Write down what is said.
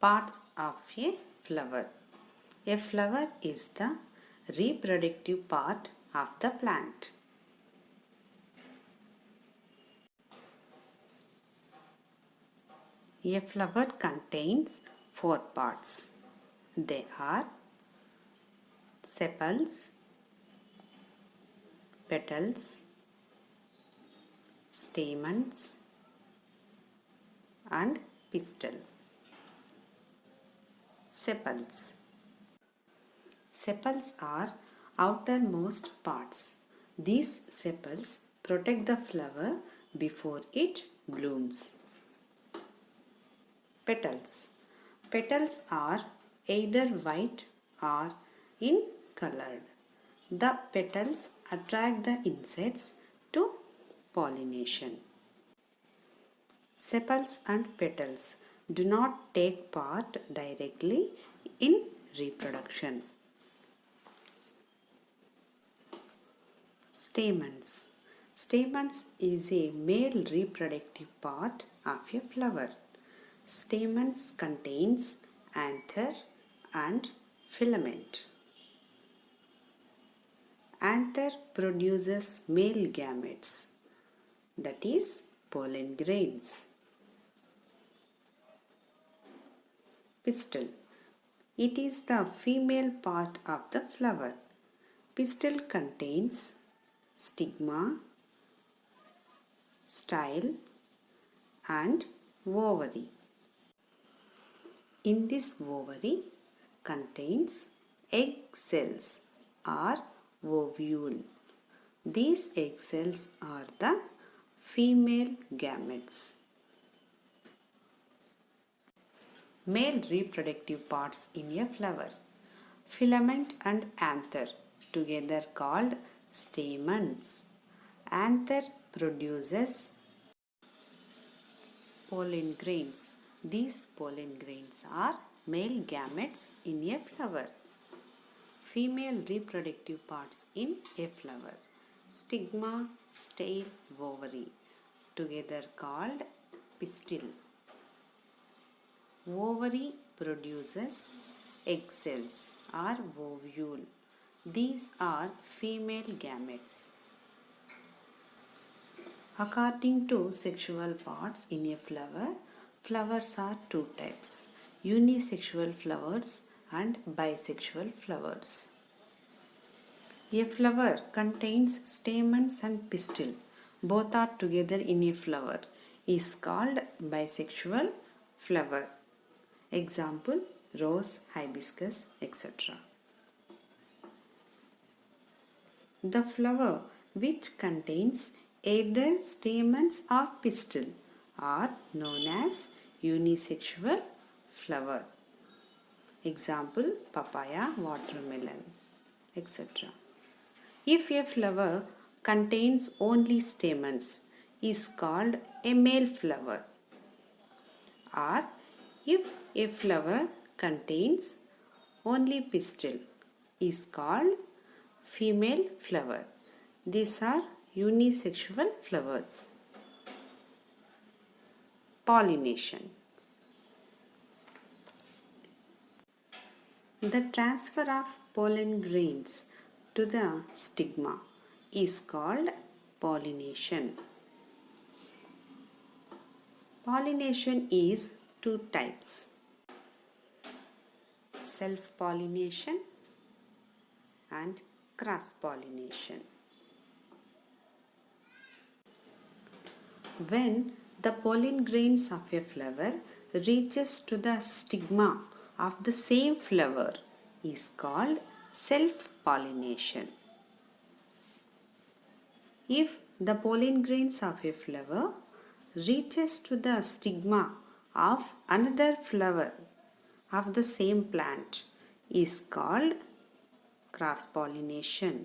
Parts of a flower. A flower is the reproductive part of the plant. A flower contains 4 parts. They are sepals, petals, stamens, and pistil. Sepals. Sepals are outermost parts. These sepals protect the flower before it blooms. Petals. Petals are either white or in colored. The petals attract the insects to pollination. Sepals and petals do not take part directly in reproduction. Stamens. Stamens is a male reproductive part of a flower. Stamens contains anther and filament. Anther produces male gametes, that is pollen grains. Pistil. It is the female part of the flower. Pistil contains stigma, style, and ovary. In this ovary contains egg cells or ovule. These egg cells are the female gametes. Male reproductive parts in a flower. Filament and anther, together called stamens. Anther produces pollen grains. These pollen grains are male gametes in a flower. Female reproductive parts in a flower. Stigma, style, ovary, together called pistil. Ovary produces egg cells or ovule. These are female gametes. According to sexual parts in a flower, flowers are 2 types: unisexual flowers and bisexual flowers. A flower contains stamens and pistil. Both are together in a flower. Is called bisexual flower. Example: rose, hibiscus, etc. The flower which contains either stamens or pistil are known as unisexual flower. Example: papaya, watermelon, etc. If a flower contains only stamens, is called a male flower. Or if a flower contains only pistil, is called female flower. These are unisexual flowers. Pollination. The transfer of pollen grains to the stigma is called pollination. Pollination is 2 types: self-pollination and cross-pollination. When the pollen grains of a flower reaches to the stigma of the same flower is called self-pollination. If the pollen grains of a flower reaches to the stigma of another flower of the same plant is called cross-pollination.